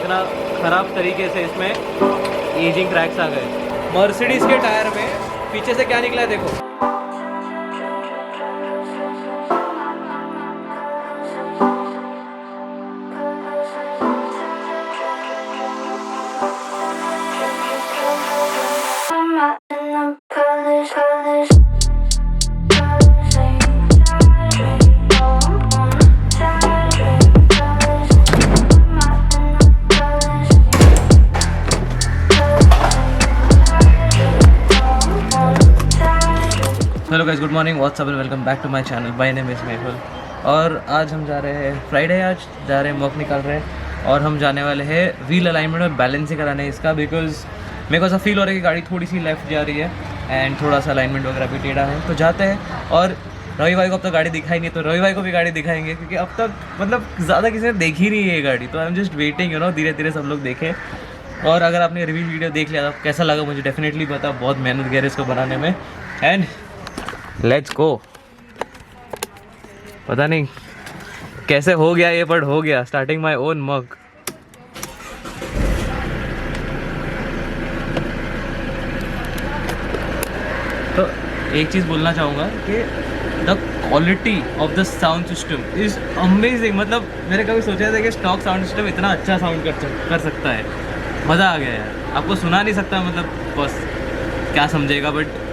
इतना ख़राब तरीके से इसमें एजिंग क्रैक्स आ गए। मर्सिडीज़ के टायर में पीछे से क्या निकला है देखो। Hello guys, good morning, what's up and welcome back to my channel. My name is Mehul और आज हम जा रहे हैं फ्राइडे, आज जा रहे हैं मॉक निकाल रहे हैं और हम जाने वाले हैं व्हील अलाइनमेंट और बैलेंसिंग कराने इसका, बिकॉज मेरे को ऐसा फील हो रहा है कि गाड़ी थोड़ी सी लेफ्ट जा रही है एंड थोड़ा सा अलाइनमेंट वगैरह भी टेढ़ा है। तो जाते हैं और रवि भाई को अब तक गाड़ी दिखाई नहीं, तो रवि भाई को भी गाड़ी दिखाएंगे क्योंकि अब तक मतलब ज़्यादा किसी ने देखी नहीं है ये गाड़ी। तो I am just waiting, you know, धीरे धीरे सब लोग देखें। और अगर आपने रिव्यू वीडियो देख लिया तो कैसा लगा मुझे डेफिनेटली बता, बहुत मेहनत गया इसको बनाने में। And let's go. पता नहीं कैसे हो गया ये, बट हो गया। स्टार्टिंग माय ओन मग। तो एक चीज़ बोलना चाहूँगा कि the quality of the sound system is amazing. मतलब मैंने कभी सोचा था कि स्टॉक साउंड सिस्टम इतना अच्छा साउंड कर सकता है। मज़ा आ गया यार। आपको सुना नहीं सकता, मतलब बस क्या समझेगा, बट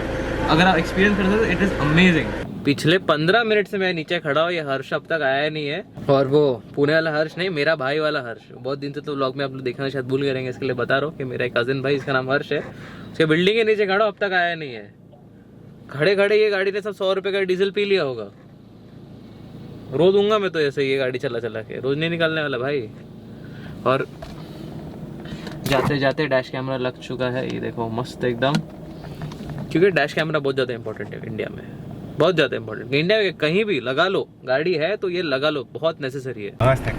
अगर आप एक्सपीरियंस करते हो तो इट इज़ अमेजिंग। पिछले 15 मिनट से मैं नीचे खड़ा हूँ, ये हर्ष अब तक आया नहीं है। और वो पुणे वाला हर्ष नहीं, मेरा भाई वाला हर्ष। बहुत दिन से तो व्लॉग में आप लोग देखना शायद भूल करेंगे, इसके लिए बता रहा हूँ कि मेरा एक कजिन भाई, इसका नाम हर्ष है, उसके बिल्डिंग के नीचे खड़ा, अब तक आया नहीं है। खड़े खड़े ये गाड़ी ने सब 100 रुपये का डीजल पी लिया होगा। रोज दूंगा मैं तो ऐसे ये गाड़ी चला चला के, रोज नहीं निकालने वाला भाई। और जाते जाते डैश कैमरा लग चुका है, ये देखो मस्त एकदम, क्योंकि डैश कैमरा बहुत ज़्यादा इंपॉर्टेंट है इंडिया में, बहुत ज़्यादा इंपॉर्टेंट। इंडिया में कहीं भी लगा लो, गाड़ी है तो ये लगा लो, बहुत नेसेसरी है।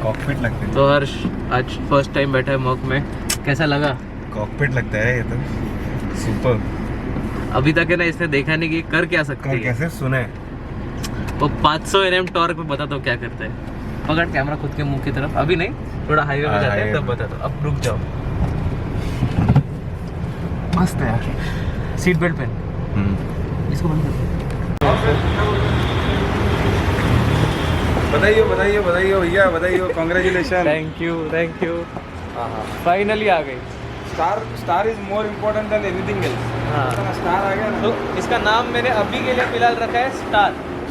कॉकपिट लगता है। तो हर्ष आज फर्स्ट टाइम बैठा है मॉक में, कैसा लगा? कॉकपिट लगता है ये तो सुपर। अभी तक है ना इसने देखा नहीं कि कर क्या सकती है। कैसे सुने वो 500 Nm टॉर्क में बताता हूँ क्या करता है। पकड़ कैमरा खुद के मुंह की तरफ, अभी नहीं, थोड़ा हाईवे में जाते हैं तब बताता हूँ। अब रुक जाओ। मस्त है यार। सीट बेल्ट पहन, इसको बंद कर। बताइए बताइए बताइए भैया, बताइए, कांग्रेचुलेशन। Thank you. फाइनली आ गई। Star is more important than anything else. हाँ, स्टार आ गया ना, तो इसका नाम मैंने अभी के लिए फिलहाल रखा है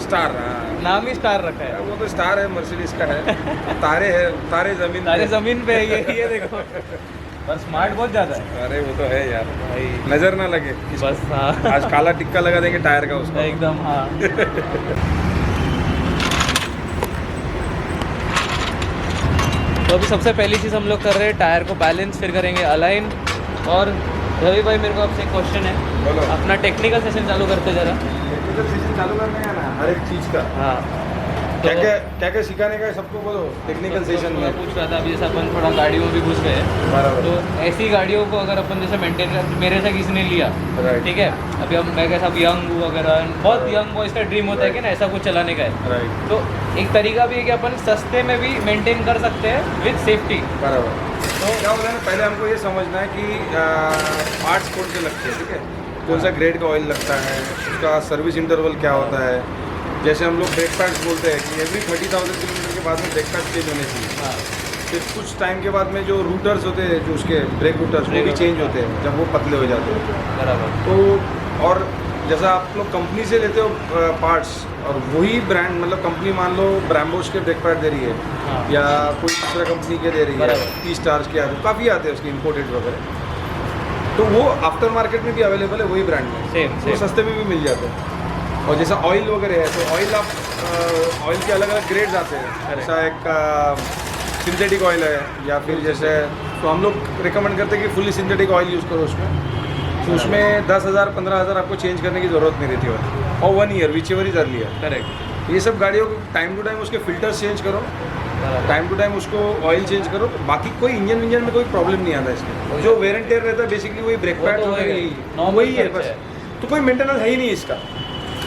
स्टार। नाम ही स्टार रखा है। वो तो स्टार है, मर्सिडीज का है। तारे है, तारे जमीन पे है ये देखो। पर स्मार्ट बहुत ज़्यादा है। अरे वो तो है यार भाई, नजर ना लगे बस। हाँ, आज काला टिक्का लगा देंगे टायर का उसका एकदम। हाँ तो अभी सबसे पहली चीज़ हम लोग कर रहे हैं टायर को बैलेंस, फिर करेंगे अलाइन। और रवि भाई मेरे को आपसे एक क्वेश्चन है। बोलो। अपना टेक्निकल सेशन चालू करते जरा। टेक्निकल सेशन चालू करने का ना, हर एक चीज़ का। हाँ, क्या क्या सिखाने का है सबको, बोलो। टेक्निकल सेशन में पूछ रहा था अभी, जैसे अपन थोड़ा गाड़ियों में भी घुस गए, तो ऐसी गाड़ियों को अगर अपन जैसे मेंटेन कर, मेरे से किसी ने लिया, ठीक है, अभी अब मैं कैसा यंग हूँ वगैरह, बहुत यंग बॉयज़ का ड्रीम होता है कि ना ऐसा कुछ चलाने का है। राइट। तो एक तरीका भी है कि अपन सस्ते में भी मेंटेन कर सकते हैं विद सेफ्टी। बराबर। तो क्या होता है ना, पहले हमको ये समझना है कि पार्ट्स कौन से लगते हैं, ठीक है, कौन सा ग्रेड का ऑयल लगता है, उसका सर्विस इंटरवल क्या होता है। जैसे हम लोग ब्रेक पैड्स बोलते हैं कि एवरी 30,000 किलोमीटर के बाद में ब्रेक पैड चेंज होने चाहिए। हाँ, फिर कुछ टाइम के बाद में जो रूटर्स होते हैं, जो उसके ब्रेक रूटर्स, वो भी चेंज होते हैं जब वो पतले हो जाते हैं। बराबर। तो और जैसा आप लोग कंपनी से लेते हो पार्ट्स, और वही ब्रांड, मतलब कंपनी मान लो ब्रैम्बोस के ब्रेक पैड दे रही है, हाँ, या कोई दूसरा कंपनी के दे रही है, बराबर। T-Stars के आते, काफ़ी आते हैं उसके इंपोर्टेड वगैरह, तो वो आफ्टर मार्केट में भी अवेलेबल है वही ब्रांड में, सेम वो सस्ते में भी मिल जाते हैं। और जैसा ऑयल वगैरह है, तो ऑयल आप ऑयल के अलग अलग ग्रेड्स आते हैं। जैसा एक सिंथेटिक ऑयल है, या फिर जैसे, तो हम लोग रिकमेंड करते हैं कि फुली सिंथेटिक ऑयल यूज़ करो उसमें। तो उसमें 10,000 15,000 आपको चेंज करने की ज़रूरत नहीं रहती होती, और 1 year which ever is earlier. Correct. ये सब गाड़ियों को टाइम टू टाइम उसके फिल्टर्स चेंज करो, टाइम टू टाइम उसको ऑयल चेंज करो, तो बाकी कोई इंजन में कोई प्रॉब्लम नहीं आता इसमें। जो वेर एंड टेयर रहता है बेसिकली वही ब्रेक पैड वही है बस, तो कोई मेंटेनेंस है ही नहीं इसका।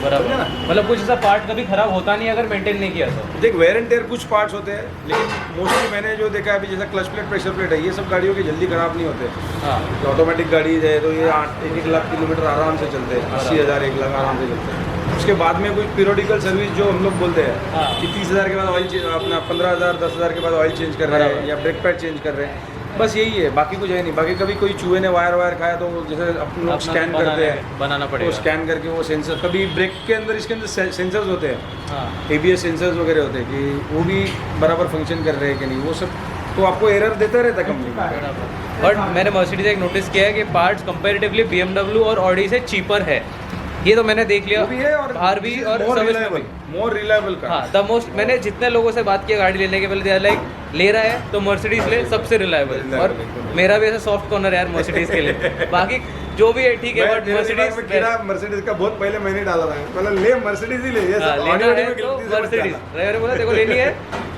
बराबर, मतलब कुछ ऐसा पार्ट कभी खराब होता नहीं अगर मेंटेन नहीं किया तो। देख वेयर एंड टेयर कुछ पार्ट्स होते हैं, लेकिन मोस्टली मैंने जो देखा है अभी, जैसा क्लच प्लेट, प्रेशर प्लेट है, ये सब गाड़ियों के जल्दी खराब नहीं होते। हाँ, ऑटोमेटिक गाड़ी है तो ये 1 लाख किलोमीटर आराम से चलते हैं, 80,000 1 लाख आराम से चलते हैं। उसके बाद में कुछ पीरियोडिकल सर्विस जो हम लोग बोलते हैं हाँ। कि 30,000 के बाद ऑयल अपना 15,000 10,000 के बाद ऑयल चेंज कर रहे हैं बराबर। या ब्रेक पैड चेंज कर रहे हैं, बस यही है, बाकी कुछ है नहीं। बाकी कभी कोई चूहे ने वायर खाया तो जैसे अपन लोग स्कैन करते हैं, बनाना वो पड़ेगा। स्कैन करके वो सेंसर, कभी ब्रेक के अंदर इसके अंदर सेंसर्स होते हैं, हाँ, ABS सेंसर्स वगैरह होते हैं कि वो भी बराबर फंक्शन कर रहे हैं कि नहीं, वो सब तो आपको एरर देता रहता कंपनी। बट मैंने मर्सिडीज एक नोटिस किया है कि पार्ट्स कंपैरेटिवली BMW और ऑडी से चीपर है। ये तो मैंने देख लिया, वो भी है और बाहर भी और सर्विस में भी। मोर रिलायबल का। हाँ, द मोस्ट, मैंने जितने लोगों से बात किया गाड़ी लेने के पहले, लाइक ले रहा है तो मर्सिडीज ले, सबसे रिलायबल। और मेरा भी ऐसा सॉफ्ट कॉर्नर है यार मर्सिडीज के लिए। बाकी जो भी है ठीक है, बट मर्सिडीज का बहुत पहले मैंने डाला था, मतलब ले मर्सिडीज ही ले, ये सब लेना ऑडी है में तो गिनती से मत मर्सिडीज। जाना। ड्राइवर बोला देखो लेनी है,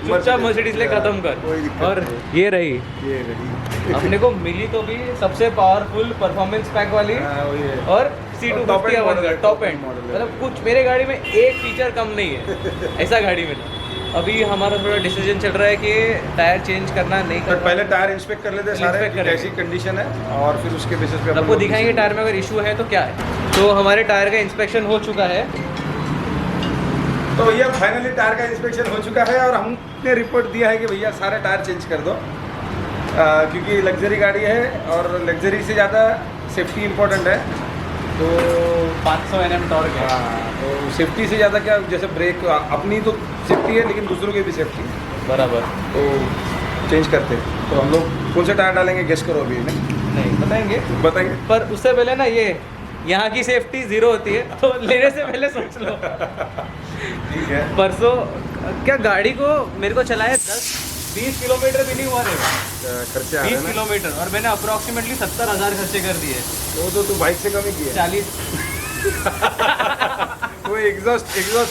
चुपचाप मर्सिडीज ले, खत्म कोई कर। दिक्कत और नहीं। ये रही ये रही। अपने को मिली तो भी सबसे पावरफुल परफॉर्मेंस पैक वाली, हाँ, वही है। और top end C250 model है, top top and, end model है। मतलब कुछ मेरे गाड़ी में एक फीचर कम नहीं है। ऐसा गाड़ी में अभी हमारा थोड़ा डिसीजन चल रहा है कि टायर चेंज करना नहीं तो करना। पहले टायर इंस्पेक्ट कर लेते हैं सारे Inspect कि करेंगे। कैसी कंडीशन है, और फिर उसके बेसिस पे अपन आपको लोग दिखाएंगे decision- टायर में अगर इशू है तो क्या है। तो हमारे टायर का इंस्पेक्शन हो चुका है। तो भैया फाइनली टायर का इंस्पेक्शन हो चुका है और हमने रिपोर्ट दिया है कि भैया सारे टायर चेंज कर दो, क्योंकि लग्जरी गाड़ी है और लग्जरी से ज़्यादा सेफ्टी इम्पोर्टेंट है। तो 500 Nm टॉर्क है। तो सेफ्टी से ज़्यादा क्या, जैसे ब्रेक अपनी तो सेफ्टी है लेकिन दूसरों की भी सेफ्टी, बराबर। तो चेंज करते हैं। तो हम लोग कौन से टायर डालेंगे गेस करो अभी, नहीं बताएंगे, बताएंगे। पर उससे पहले ना ये यहाँ की सेफ्टी जीरो होती है, तो लेने से पहले सोच लो। ठीक है। परसों क्या गाड़ी को मेरे को चलाया 10-20 किलोमीटर भी नहीं हुआ रहेगा, खर्चे आ रहे 20 हैं ना, किलोमीटर, और मैंने अप्रोक्सीमेटली 70,000 खर्चे कर दिए। तो तू बाइक से कम ही किया। 40 वो एग्जॉस्ट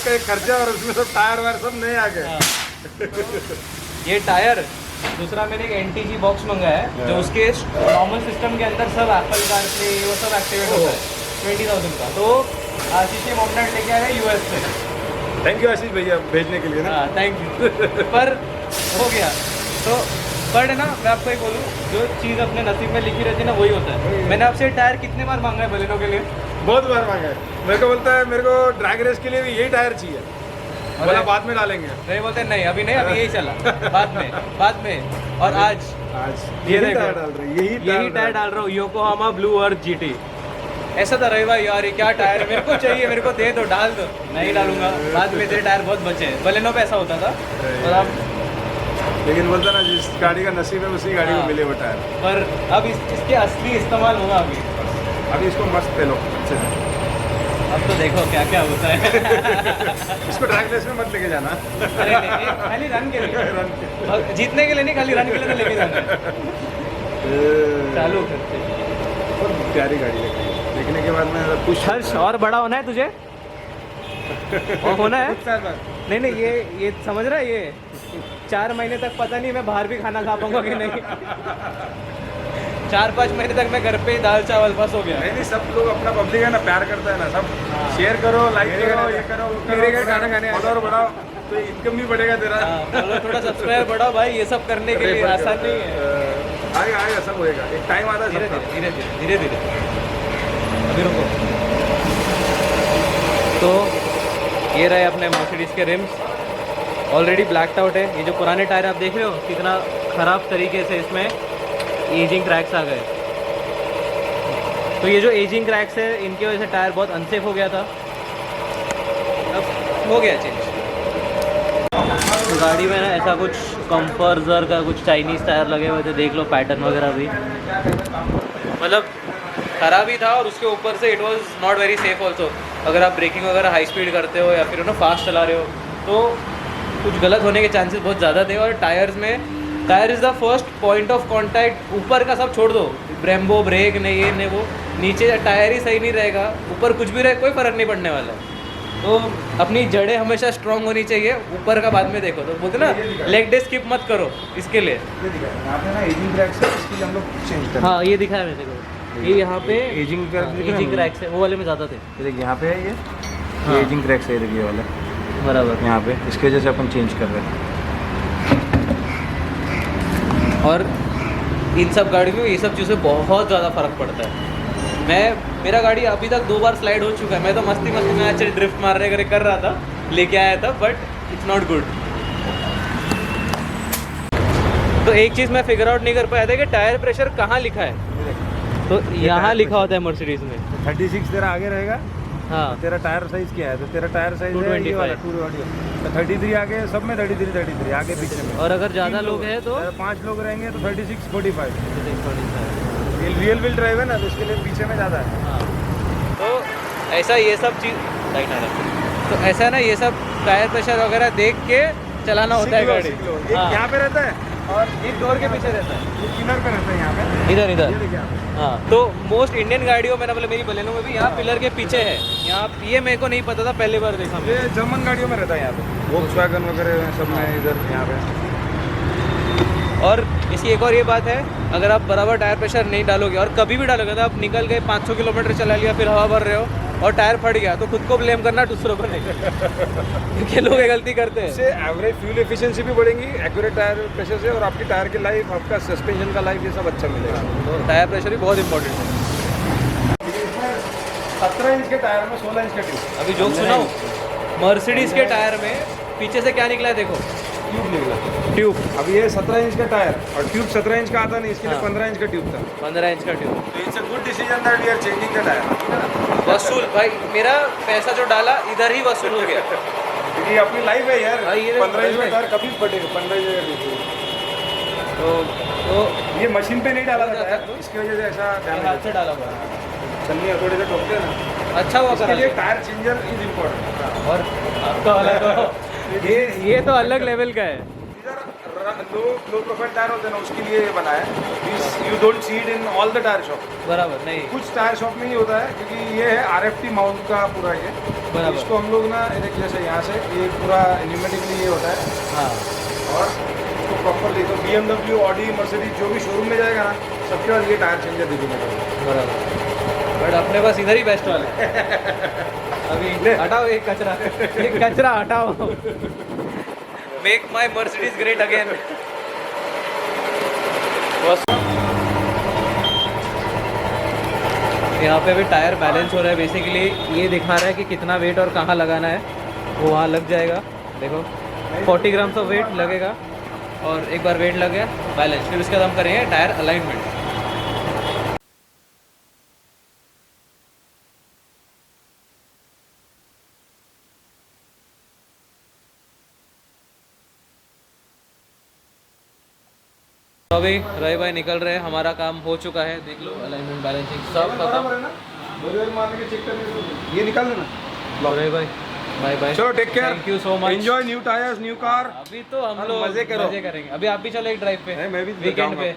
का एक खर्चा और उसमें सब टायर वायर सब नए आ गए। ये टायर, दूसरा मैंने एक NTG बॉक्स मंगाया है, जो उसके नॉर्मल सिस्टम के अंदर सब एप्पल कारप्ले वो सब एक्टिवेट होता है, 20,000 का। तो आशीष के मोमनेट लेके आए हैं US से। थैंक यू आशीष भैया भेजने के लिए ना। हाँ, थैंक यू। पर हो गया तो, पर है ना, मैं आपको ही बोलूँ, जो चीज़ अपने नसीब में लिखी रहती है ना वही होता है। मैंने आपसे टायर कितने बार मांगा है बलेनो के लिए? बहुत बार मांगा है। मेरे को बोलता है मेरे को ड्रैग रेस के लिए भी यही टायर चाहिए, बोला बाद में डालेंगे। नहीं बोलते नहीं, अभी नहीं, अभी यही चला, बाद में। और आज आज ये यही देखो, टायर डाल रहे हैं, यही टायर डाल रहा हूँ, योकोहामा ब्लू अर्थ GT। ऐसा था रही भाई यार, ये क्या टायर है, मेरे को चाहिए, मेरे को दे दो, डाल दो। नहीं डालूंगा, बाद में तेरे टायर बहुत बचे हैं। बलेनो पे ऐसा होता था, और अब लेकिन बोलता ना जिस गाड़ी का नसीब है उसी गाड़ी को हाँ। मिले वो टायर। पर अब इसके असली इस्तेमाल होगा अभी। अभी इसको मस्त पेलो अच्छे से। अब तो देखो क्या क्या होता है। इसको ड्रैग रेस में मत लेके जाना। अरे नहीं, खाली रन के लिए, रन के। और जीतने के लिए नहीं, खाली रन के लिए तो लेके जाना है। चालू करते हैं। बहुत प्यारी गाड़ी लगी, देखने के बाद मैं खुश। हर्ष, और बड़ा होना है तुझे, और होना है। कुछ साल बाद। नहीं नहीं, ये समझ रहा है, ये 4 महीने तक पता नहीं मैं बाहर भी खाना खा पाऊंगा कि नहीं। 4-5 महीने तक मैं घर पे ही दाल चावल बस हो गया। नहीं सब लोग अपना पब्लिक है ना, प्यार करता है ना, सब शेयर करो, लाइक करो, ये करो, वो करो, मेरे घर खाना खाने फॉलोअर बढ़ाओ तो इनकम भी बढ़ेगा तेरा। थोड़ा सब्सक्राइब बढ़ाओ भाई, ये सब करने के लिए आसान नहीं है। आएगा आएगा, सब होएगा, एक टाइम आता है धीरे सबका। धीरे धीरे धीरे धीरे। अभी रुको। तो ये रहे अपने मर्सिडीज़ के रिम्स, ऑलरेडी ब्लैक्ड आउट है। ये जो पुराने टायर आप देख रहे हो कितना ख़राब तरीके से इसमें एजिंग क्रैक्स आ गए। तो ये जो एजिंग क्रैक्स है, इनकी वजह से टायर बहुत अनसेफ हो गया था, अब हो गया चेंज। तो गाड़ी में ना ऐसा कुछ कंफर्जर का कुछ चाइनीज़ टायर लगे हुए थे, देख लो पैटर्न वगैरह भी, मतलब ख़राब ही था। और उसके ऊपर से it was not very safe also. अगर आप ब्रेकिंग वगैरह हाई स्पीड करते हो या फिर ना फास्ट चला रहे हो तो कुछ गलत होने के चांसेस बहुत ज़्यादा थे। और टायर्स में, tyre is the first point of contact. ऊपर का सब छोड़ दो, ब्रेम्बो ब्रेक नहीं, ये नहीं वो, नीचे टायर ही सही नहीं रहेगा, ऊपर कुछ भी रहे कोई फ़र्क नहीं पड़ने वाला है। तो अपनी जड़ें हमेशा स्ट्रांग होनी चाहिए, ऊपर का बाद में देखो। तो बोलते ना लेग डे स्किप मत करो इसके लिए। ये दिखा यहाँ पे ना एजिंग क्रैक्स है, इसके लिए हम लोग चेंज कर। हाँ, ये दिखाया मेरे को, ये यहाँ पे एजिंग एजिंग क्रैक्स है, वो वाले में ज़्यादा थे। देखिए यहाँ पे है ये, हाँ। ये एजिंग क्रैक्स है ये वाला बराबर। यहाँ पे, इसकी वजह से अपन चेंज कर रहे हैं। और इन सब गाड़ी में ये सब चीज़ों से बहुत ज़्यादा फ़र्क पड़ता है। मेरा गाड़ी अभी तक 2 बार स्लाइड हो चुका है। मैं तो मस्ती में एक्चुअली ड्रिफ्ट मारने कर रहा था, लेके आया था, बट इट्स नॉट गुड। तो एक चीज़ मैं फिगर आउट नहीं कर पाया था कि टायर प्रेशर कहाँ लिखा है। तो यहाँ लिखा होता है मर्सिडीज़ में 36 तेरा आगे रहेगा। हाँ, तेरा टायर साइज क्या है? तो तेरा टायर साइज 225। 33 आगे, सब में 33 आगे पीछे में। और अगर ज़्यादा लोग हैं तो 5 लोग रहेंगे तो 36 45। ये रियल व्हील ड्राइव है ना, तो इसके लिए पीछे में ज़्यादा है। हाँ, तो ऐसा ये सब चीज़ राइट आ रहा है। तो ऐसा है ना, ये सब टायर प्रेशर वगैरह देख के चलाना होता है गाड़ी। एक हाँ। यहाँ पे रहता है और एक डोर के पीछे रहता है, ये पिलर पे रहता है यहाँ पे। इधर ये देखिए आप। हाँ। तो मोस्ट इंडियन गाड़ियों में ना, मतलब मेरी बलेनो में भी यहाँ पिलर के पीछे है। यहाँ ये मेरे को नहीं पता था, पहली बार देखा मैं। ये जर्मन गाड़ियों में रहता है यहाँ पे, वोक्सवैगन वगैरह सब में इधर यहाँ पे। और इसकी एक और ये बात है, अगर आप बराबर टायर प्रेशर नहीं डालोगे और कभी भी डालोगे, तो आप निकल गए 500 किलोमीटर चला लिया, फिर हवा भर रहे हो और टायर फट गया, तो खुद को ब्लेम करना, दूसरों को नहीं। क्योंकि लोग ये गलती करते हैं। इससे एवरेज फ्यूल एफिशिएंसी भी बढ़ेंगी एक्यूरेट टायर प्रेशर से, और आपकी टायर की लाइफ, आपका सस्पेंशन का लाइफ, ये सब अच्छा मिलेगा। तो टायर प्रेशर भी बहुत इंपॉर्टेंट है। 17 इंच के टायर में 16 इंच का ट्यूब। अभी जोक सुनाऊं, मर्सिडीज के टायर में पीछे से क्या निकला है देखो, ट्यूब निकला ट्यूब। अब ये 17 इंच का टायर और ट्यूब 17 इंच का आता नहीं, इसके लिए हाँ। 15 इंच का ट्यूब था। 15 इंच का ट्यूब। तो it's a good decision that we are changing the tyre. वसूल भाई, मेरा पैसा जो डाला इधर ही वसूल हो गया। क्योंकि अपनी लाइफ है यार, हाँ, ये 15 इंच का टायर कभी फटेगा, 15 इंच का ट्यूब। तो ये मशीन पे नहीं डाला था टायर, इसकी वजह से ऐसा हाथ डैमेज से डाला हुआ है। चलनी थोड़े से ठोकते हैं ना, अच्छा हुआ इसके करा लिए लिया। Tyre changer is important. और आपका वाला तो ये तो अलग लेवल का है। लो प्रोफाइल टायर होते हैं ना, उसके लिए ये बना है। You don't see it in all the tyre shop. बराबर नहीं, कुछ टायर शॉप में ही होता है, क्योंकि ये है RFT माउंट का पूरा ये। बराबर। इसको हम लोग ना जैसे यहाँ से ये पूरा न्यूमेटिकली ये होता है, हाँ। और इसको प्रॉपरली तो BMW, ऑडी, मर्सिडीज जो भी शोरूम में जाएगा ना, सबके पास ये टायर चेंजर दिखेगा। बराबर। बट अपने पास इधर ही बेस्ट वाला है। अभी हटाओ एक कचरा हटाओ। मेक माई मर्सिडीज ग्रेट अगेन। यहाँ पे भी टायर बैलेंस हो रहा है। बेसिकली ये दिखा रहा है कि कितना वेट और कहाँ लगाना है, वो वहाँ लग जाएगा। देखो 40 ग्राम्स ऑफ वेट लगेगा, और एक बार वेट लग गया बैलेंस, फिर उसके बाद हम करेंगे टायर अलाइनमेंट। तो अभी रही भाई निकल रहे हैं, हमारा काम हो चुका है। देख लो अलाइनमेंट, बैलेंसिंग सब खत्म। ये निकाल देना। रही भाई बाय बाय, चलो take care, thank you so much. Enjoy new tyres, new car. अभी तो हम और लोग मजे करो, मजे करेंगे। अभी आप भी चलो एक ड्राइव पे, मैं भी वीकेंड पे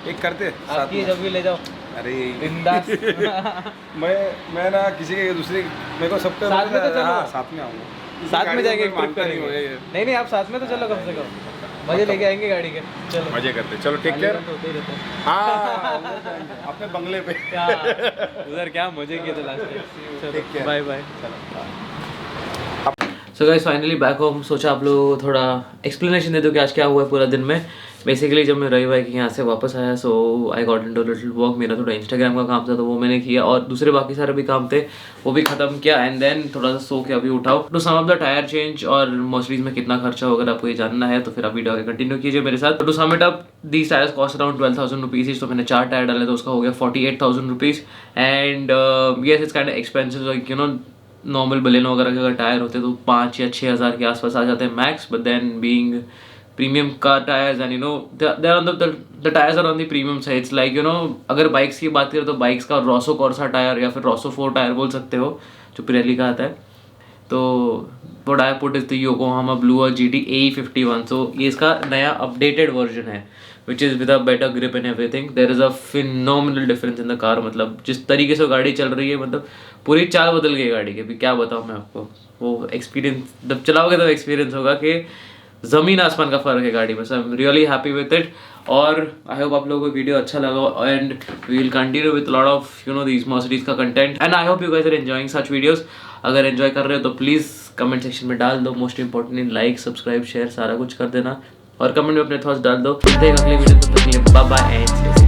एक करते साथ आपकी में। जब भी ले जाओ। अरे बिंदास। मैं ना किसी के दूसरे मेरे को सबका साथ में तो चलो। हाँ, साथ में आऊँगा, साथ में जाएंगे एक ट्रिप करेंगे। नहीं आप साथ में तो चलो, कम से कम मजे लेके आएंगे गाड़ी के। चलो मजे करते। चलो टेक केयर। होते ही रहते हैं। हाँ अपने बंगले पे क्या उधर क्या मजे किए थे last Take time. care. Bye bye. So guys finally back home. सोचा आप लोग थोड़ा एक्सप्लेनेशन दे दो कि आज क्या हुआ है पूरा दिन में। बेसिकली जब मैं रवि भाई के यहाँ से वापस आया, so I got into little work. मेरा थोड़ा इंस्टाग्राम का काम था, तो वो मैंने किया, और दूसरे बाकी सारे भी काम थे वो भी खत्म किया। एंड देन थोड़ा सा सो के अभी उठाओ। To sum of the tyre change और मर्सिडीज में कितना खर्चा होगा, आपको ये जानना है तो फिर आप वीडियो आगे कंटिन्यू कीजिए मेरे साथ। To sum it up, these tyres cost around 12,000 rupees. तो मैंने 4 टायर डाले तो उसका हो गया 48,000 rupees. And yes it's kind of expensive, like you no normal Baleno वगैरह के अगर टायर होते तो 5 या 6 हज़ार के आसपास आ जाते हैं max. But then being premium car tyres and you know they are on the tyres are on the premium side. It's like you know अगर बाइक्स की बात करें तो बाइक्स का रॉसो कॉर्सा टायर या फिर रॉसो 4 टायर बोल सकते हो, जो पिरेली का आता है। तो what I put is the Yokohama Blue GT AE51। so ये इसका नया अपडेटेड वर्जन है, which is with a better grip and everything. There is a phenomenal difference in the car। मतलब जिस तरीके से गाड़ी चल रही है, मतलब पूरी चाल बदल गई गाड़ी की। अभी क्या बताऊँ मैं आपको, वो एक्सपीरियंस जब चलाओगे तो एक्सपीरियंस होगा कि ज़मीन आसमान का फ़र्क है गाड़ी में। So I am really happy with it. और आई होप आप लोगों को वीडियो अच्छा लगा, and we will continue with lot of you know these Mercedes का content, and I hope you guys are enjoying such videos. अगर enjoy कर रहे हो तो प्लीज़ कमेंट सेक्शन में डाल दो। Most importantly like subscribe share सारा कुछ कर देना और कमेंट में अपने थॉट्स डाल दो। देख अगले वीडियो, तो बाय बाय एंड